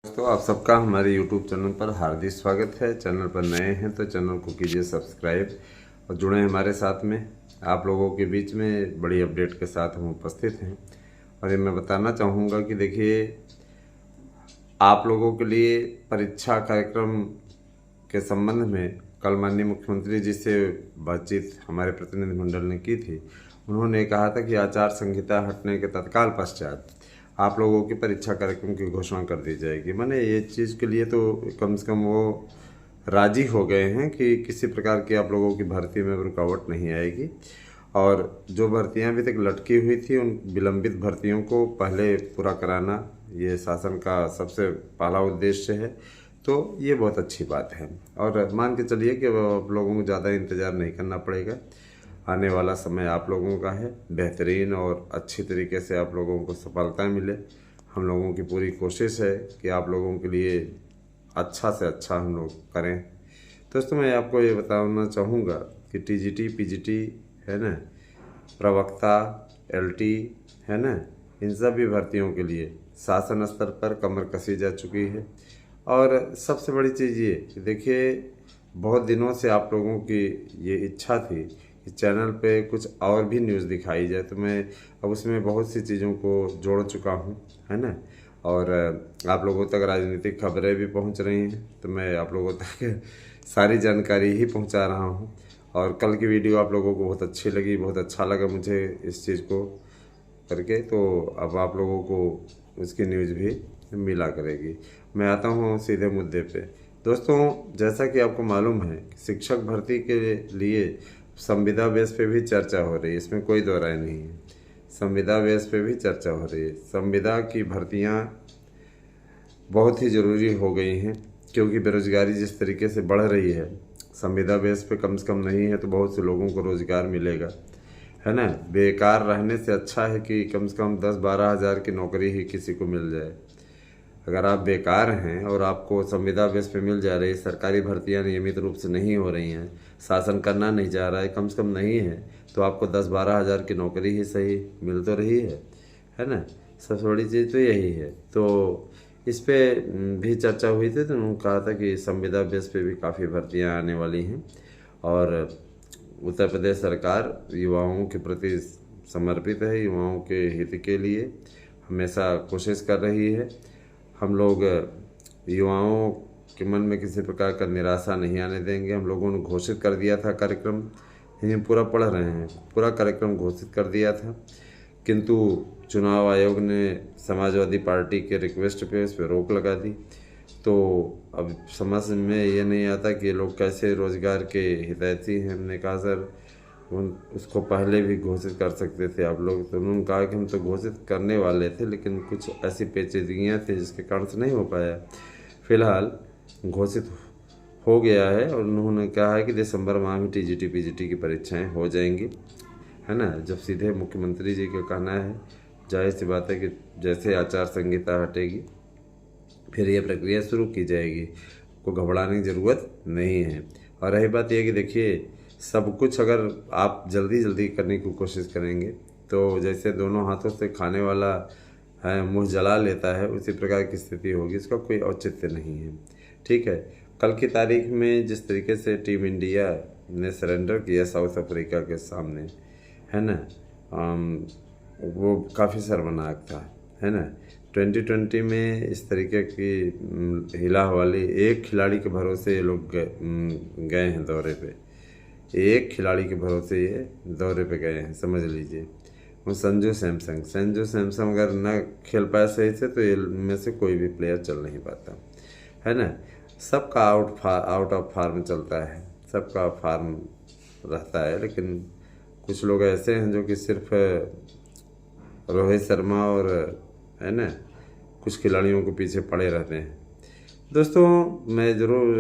दोस्तों, आप सबका हमारे YouTube चैनल पर हार्दिक स्वागत है। चैनल पर नए हैं तो चैनल को कीजिए सब्सक्राइब और जुड़े हमारे साथ में। आप लोगों के बीच में बड़ी अपडेट के साथ हम उपस्थित हैं और ये मैं बताना चाहूँगा कि देखिए, आप लोगों के लिए परीक्षा कार्यक्रम के संबंध में कल माननीय मुख्यमंत्री जी से बातचीत हमारे प्रतिनिधिमंडल ने की थी। उन्होंने कहा था कि आचार संहिता हटने के तत्काल पश्चात आप लोगों की परीक्षा कार्यक्रम की घोषणा कर दी जाएगी। मैंने ये चीज़ के लिए तो कम से कम वो राजी हो गए हैं कि किसी प्रकार की आप लोगों की भर्ती में रुकावट नहीं आएगी और जो भर्तियां अभी तक लटकी हुई थी उन विलंबित भर्तियों को पहले पूरा कराना ये शासन का सबसे पहला उद्देश्य है। तो ये बहुत अच्छी बात है और मान के चलिए कि आप लोगों को ज़्यादा इंतज़ार नहीं करना पड़ेगा। आने वाला समय आप लोगों का है, बेहतरीन और अच्छी तरीके से आप लोगों को सफलता मिले। हम लोगों की पूरी कोशिश है कि आप लोगों के लिए अच्छा से अच्छा हम लोग करें। दोस्तों, मैं आपको ये बताना चाहूँगा कि टीजीटी, पीजीटी है ना, प्रवक्ता, एलटी है ना, इन सभी भर्तियों के लिए शासन स्तर पर कमर कसी जा चुकी है। और सबसे बड़ी चीज़ ये कि देखिए, बहुत दिनों से आप लोगों की ये इच्छा थी कि चैनल पे कुछ और भी न्यूज़ दिखाई जाए, तो मैं अब उसमें बहुत सी चीज़ों को जोड़ चुका हूँ, है ना। और आप लोगों तक राजनीतिक खबरें भी पहुँच रही हैं, तो मैं आप लोगों तक सारी जानकारी ही पहुँचा रहा हूँ। और कल की वीडियो आप लोगों को बहुत अच्छी लगी, बहुत अच्छा लगा मुझे इस चीज़ को करके, तो अब आप लोगों को उसकी न्यूज़ भी मिला करेगी। मैं आता हूँ सीधे मुद्दे पे। दोस्तों, जैसा कि आपको मालूम है कि शिक्षक भर्ती के लिए संविदा बेस पे भी चर्चा हो रही है, इसमें कोई दो राय नहीं है। संविदा बेस पे भी चर्चा हो रही है। संविदा की भर्तियाँ बहुत ही ज़रूरी हो गई हैं क्योंकि बेरोजगारी जिस तरीके से बढ़ रही है, संविदा बेस पे कम से कम नहीं है तो बहुत से लोगों को रोज़गार मिलेगा, है ना। बेकार रहने से अच्छा है कि कम से कम 10-12 हज़ार की नौकरी ही किसी को मिल जाए। अगर आप बेकार हैं और आपको संविदा बेस पे मिल जा रही, सरकारी भर्तियां नियमित रूप से नहीं हो रही हैं, शासन करना नहीं चाह रहा है, कम से कम नहीं है, तो आपको 10-12 हज़ार की नौकरी ही सही मिल तो रही है ना। सबसे बड़ी चीज़ तो यही है। तो इस पे भी चर्चा हुई थी, तो उन्होंने कहा था कि संविदा बेस पे भी काफ़ी भर्तियाँ आने वाली हैं और उत्तर प्रदेश सरकार युवाओं के प्रति समर्पित है, युवाओं के हित के लिए हमेशा कोशिश कर रही है। हम लोग युवाओं के मन में किसी प्रकार का निराशा नहीं आने देंगे। हम लोगों ने घोषित कर दिया था कार्यक्रम, हम पूरा पढ़ रहे हैं, पूरा कार्यक्रम घोषित कर दिया था, किंतु चुनाव आयोग ने समाजवादी पार्टी के रिक्वेस्ट पे इस पर रोक लगा दी। तो अब समझ में ये नहीं आता कि ये लोग कैसे रोजगार के हितैषी हैं। हमने कहा सर उसको पहले भी घोषित कर सकते थे आप लोग, तो उन्होंने कहा कि हम तो घोषित करने वाले थे लेकिन कुछ ऐसी पेचीदगियाँ थी जिसके कारण से नहीं हो पाया। फिलहाल घोषित हो गया है और उन्होंने कहा है कि दिसंबर माह में टीजीटी पीजीटी की परीक्षाएं हो जाएंगी, है ना। जब सीधे मुख्यमंत्री जी का कहना है, जाहिर सी बात है कि जैसे आचार संहिता हटेगी फिर ये प्रक्रिया शुरू की जाएगी, को घबराने की ज़रूरत नहीं है। और रही बात यह कि देखिए, सब कुछ अगर आप जल्दी जल्दी करने की कोशिश करेंगे तो जैसे दोनों हाथों से खाने वाला है मुंह जला लेता है, उसी प्रकार की स्थिति होगी। इसका कोई औचित्य नहीं है, ठीक है। कल की तारीख में जिस तरीके से टीम इंडिया ने सरेंडर किया साउथ अफ्रीका के सामने, है ना, वो काफ़ी शर्मनाक था, है ना। 2020 में इस तरीके की हिला हवाली एक खिलाड़ी के भरोसे ये लोग गए हैं दौरे पे, एक खिलाड़ी के भरोसे ये दौरे पे गए हैं, समझ लीजिए। वो संजू सैमसंग अगर ना खेल पाए सही से तो ये में से कोई भी प्लेयर चल नहीं पाता, है ना। सबका आउट ऑफ फार्म चलता है, सबका फार्म रहता है, लेकिन कुछ लोग ऐसे हैं जो कि सिर्फ रोहित शर्मा और, है ना, कुछ खिलाड़ियों के पीछे पड़े रहते हैं। दोस्तों, मैं ज़रूर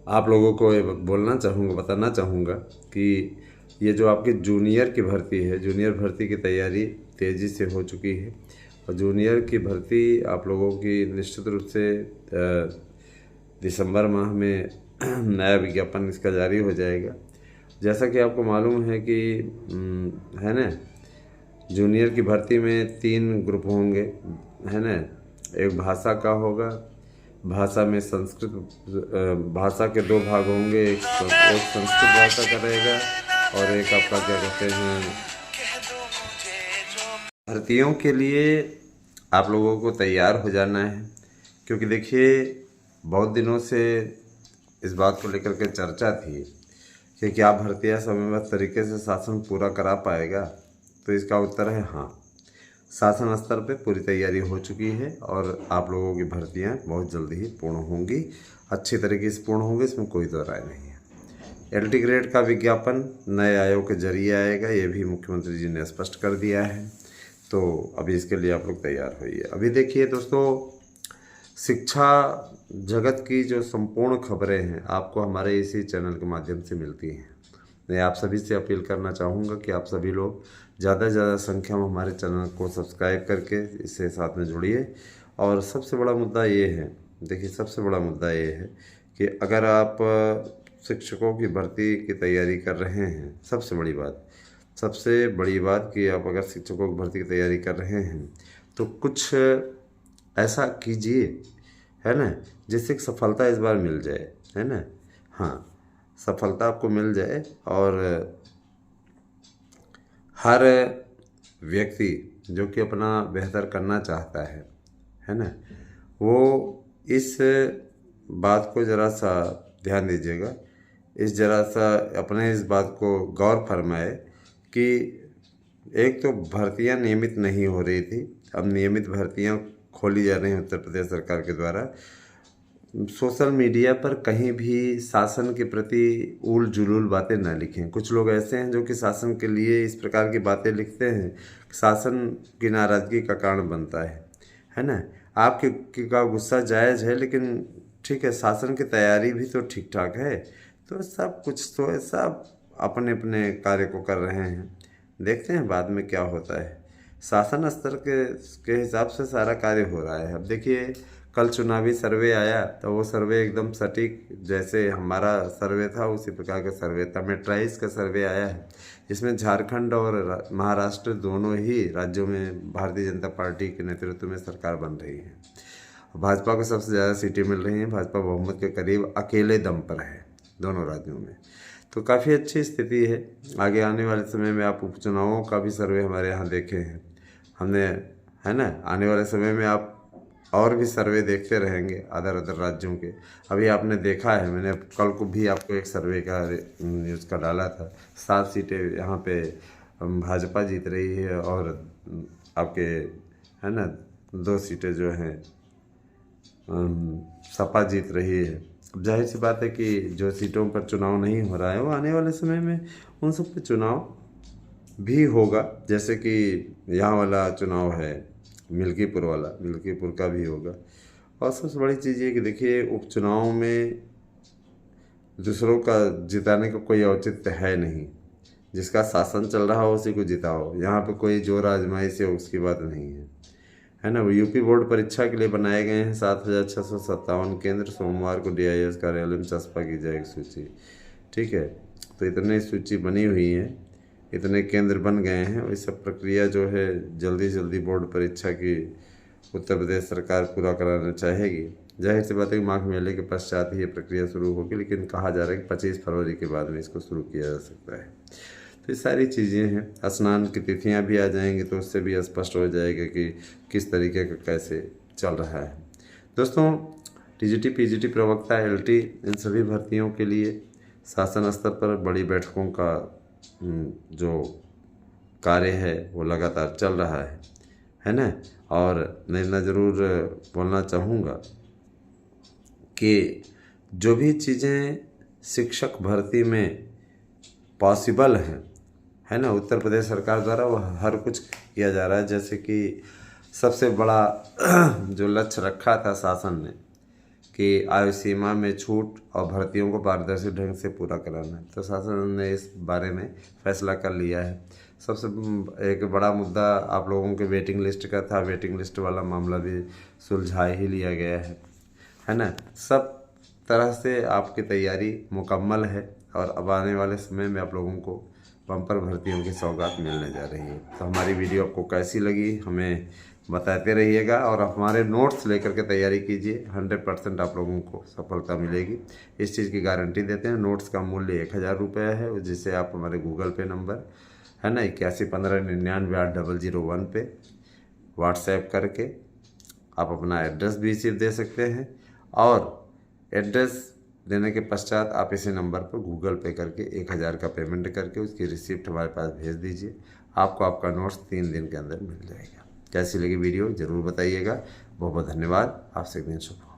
आप लोगों को ये बोलना चाहूँगा, बताना चाहूँगा कि ये जो आपकी जूनियर की भर्ती है, जूनियर भर्ती की तैयारी तेज़ी से हो चुकी है और जूनियर की भर्ती आप लोगों की निश्चित रूप से दिसंबर माह में नया विज्ञापन इसका जारी हो जाएगा। जैसा कि आपको मालूम है कि है ना, जूनियर की भर्ती में 3 ग्रुप होंगे, है ना। एक भाषा का होगा, भाषा में संस्कृत भाषा के 2 भाग होंगे, एक संस्कृत भाषा का रहेगा और एक आपका क्या कहते हैं। भर्तियों के लिए आप लोगों को तैयार हो जाना है, क्योंकि देखिए बहुत दिनों से इस बात को लेकर के चर्चा थी कि क्या भर्तियां समयबद्ध तरीके से शासन पूरा करा पाएगा। तो इसका उत्तर है हाँ, शासन स्तर पे पूरी तैयारी हो चुकी है और आप लोगों की भर्तियां बहुत जल्दी ही पूर्ण होंगी, अच्छी तरीके से पूर्ण होंगी, इसमें कोई दो राय नहीं है। एलटी ग्रेड का विज्ञापन नए आयोग के जरिए आएगा, ये भी मुख्यमंत्री जी ने स्पष्ट कर दिया है। तो अभी इसके लिए आप लोग तैयार होइए। अभी देखिए दोस्तों, शिक्षा जगत की जो संपूर्ण खबरें हैं आपको हमारे इसी चैनल के माध्यम से मिलती हैं। मैं आप सभी से अपील करना चाहूँगा कि आप सभी लोग ज़्यादा से ज़्यादा संख्या में हमारे चैनल को सब्सक्राइब करके इससे साथ में जुड़िए। और सबसे बड़ा मुद्दा ये है, देखिए सबसे बड़ा मुद्दा ये है कि अगर आप शिक्षकों की भर्ती की तैयारी कर रहे हैं, सबसे बड़ी बात कि आप अगर शिक्षकों की भर्ती की तैयारी कर रहे हैं तो कुछ ऐसा कीजिए, है ना, जिससे कि सफलता इस बार मिल जाए, है ना। हाँ, सफलता आपको मिल जाए और हर व्यक्ति जो कि अपना बेहतर करना चाहता है ना, वो इस बात को ज़रा सा ध्यान दीजिएगा, ज़रा सा अपने इस बात को गौर फरमाए कि एक तो भर्तियां नियमित नहीं हो रही थी, अब नियमित भर्तियां खोली जा रही हैं उत्तर प्रदेश सरकार के द्वारा। सोशल मीडिया पर कहीं भी शासन के प्रति उल जुलूल बातें ना लिखें। कुछ लोग ऐसे हैं जो कि शासन के लिए इस प्रकार की बातें लिखते हैं, शासन की नाराज़गी का कारण बनता है ना। आपके का गुस्सा जायज़ है, लेकिन ठीक है, शासन की तैयारी भी तो ठीक ठाक है, तो सब कुछ तो सब अपने अपने कार्य को कर रहे हैं, देखते हैं बाद में क्या होता है। शासन स्तर के हिसाब से सारा कार्य हो रहा है। अब देखिए कल चुनावी सर्वे आया तो वो सर्वे एकदम सटीक, जैसे हमारा सर्वे था उसी प्रकार का सर्वे था। मेट्राइज का सर्वे आया है, जिसमें झारखंड और महाराष्ट्र दोनों ही राज्यों में भारतीय जनता पार्टी के नेतृत्व में सरकार बन रही है। भाजपा को सबसे ज़्यादा सीटें मिल रही हैं, भाजपा बहुमत के करीब अकेले दम पर है दोनों राज्यों में, तो काफ़ी अच्छी स्थिति है। आगे आने वाले समय में आप उपचुनावों का भी सर्वे हमारे यहाँ देखे हैं हमने, है ना। आने वाले समय में आप और भी सर्वे देखते रहेंगे अदर राज्यों के। अभी आपने देखा है, मैंने कल को भी आपको एक सर्वे का न्यूज़ का डाला था, 7 सीटें यहाँ पे भाजपा जीत रही है और आपके, है ना, 2 सीटें जो हैं सपा जीत रही है। अब जाहिर सी बात है कि जो सीटों पर चुनाव नहीं हो रहा है वो आने वाले समय में उन सब पे चुनाव भी होगा, जैसे कि यहाँ वाला चुनाव है मिल्कीपुर वाला, मिल्कीपुर का भी होगा। और सबसे बड़ी चीज़ ये कि देखिए उपचुनाव में दूसरों का जिताने का कोई औचित्य है नहीं, जिसका शासन चल रहा हो उसी को जिताओ, यहाँ पे कोई जोर आजमाइश है उसकी बात नहीं है ना। वो यूपी बोर्ड परीक्षा के लिए बनाए गए हैं 7,657 केंद्र। सोमवार को DIS कार्यालय में चस्पा की जाएगी सूची, ठीक है। तो इतनी सूची बनी हुई है, इतने केंद्र बन गए हैं, और इस सब प्रक्रिया जो है जल्दी से जल्दी बोर्ड परीक्षा की उत्तर प्रदेश सरकार पूरा कराना चाहेगी। जाहिर सी बात है कि माघ मेले के पश्चात ही ये प्रक्रिया शुरू होगी, लेकिन कहा जा रहा है कि 25 फरवरी के बाद में इसको शुरू किया जा सकता है। तो ये सारी चीज़ें हैं। स्नान की तिथियां भी आ जाएंगी तो उससे भी स्पष्ट हो जाएगा कि किस तरीके का कैसे चल रहा है। दोस्तों, TGT PGT प्रवक्ता LT इन सभी भर्तियों के लिए शासन स्तर पर बड़ी बैठकों का जो कार्य है वो लगातार चल रहा है ना। और मैं इतना ज़रूर बोलना चाहूँगा कि जो भी चीज़ें शिक्षक भर्ती में पॉसिबल हैं, है ना, उत्तर प्रदेश सरकार द्वारा वो हर कुछ किया जा रहा है। जैसे कि सबसे बड़ा जो लक्ष्य रखा था शासन ने कि आयु सीमा में छूट और भर्तियों को पारदर्शी ढंग से पूरा कराना है, तो शासन ने इस बारे में फैसला कर लिया है। सबसे एक बड़ा मुद्दा आप लोगों के वेटिंग लिस्ट का था, वेटिंग लिस्ट वाला मामला भी सुलझा ही लिया गया है ना। सब तरह से आपकी तैयारी मुकम्मल है और अब आने वाले समय में आप लोगों को बम्पर भर्तियों की सौगात मिलने जा रही है। तो हमारी वीडियो आपको कैसी लगी हमें बताते रहिएगा और हमारे नोट्स लेकर के तैयारी कीजिए। 100% आप लोगों को सफलता मिलेगी, इस चीज़ की गारंटी देते हैं। नोट्स का मूल्य 1000 रुपये है, जिसे आप हमारे गूगल पे नंबर है ना 8115998001 पे व्हाट्सएप करके आप अपना एड्रेस भी रिसीव दे सकते हैं, और एड्रेस देने के पश्चात आप इसी नंबर पर गूगल पे करके 1000 का पेमेंट करके उसकी रिसिप्ट हमारे पास भेज दीजिए। आपको आपका नोट्स 3 दिन के अंदर मिल जाएगा। कैसी लगी वीडियो ज़रूर बताइएगा। बहुत बहुत धन्यवाद। आपसे एक दिन शुभ।